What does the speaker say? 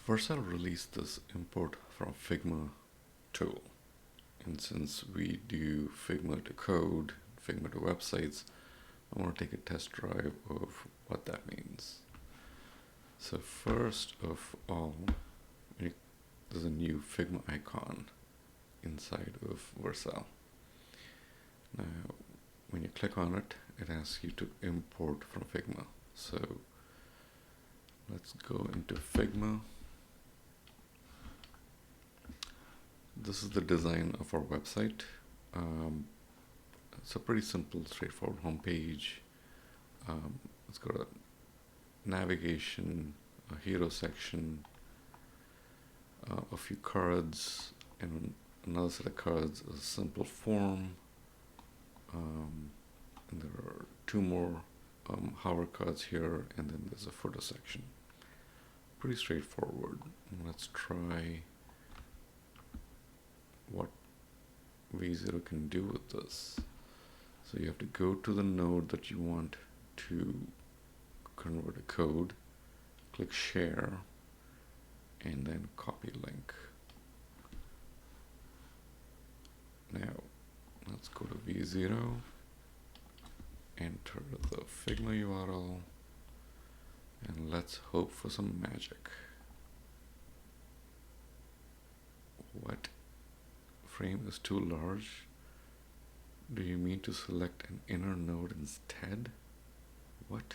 Vercel released this import from Figma tool. And since we do Figma to code, Figma to websites, I want to take a test drive of what that means. So first of all, there's a new Figma icon inside of Vercel. Now, when you click on it, it asks you to import from Figma. So let's go into Figma. This is the design of our website. It's a pretty simple, straightforward homepage. It's got a navigation, a hero section, a few cards, and another set of cards, a simple form, and there are two more hover cards here, and then there's a footer section. Pretty straightforward. Let's try what V0 can do with this. So you have to go to the node that you want to convert a code, click share, and then copy link. Now let's go to V0, enter the Figma URL, and let's hope for some magic. What? Frame is too large? Do you mean to select an inner node instead? What?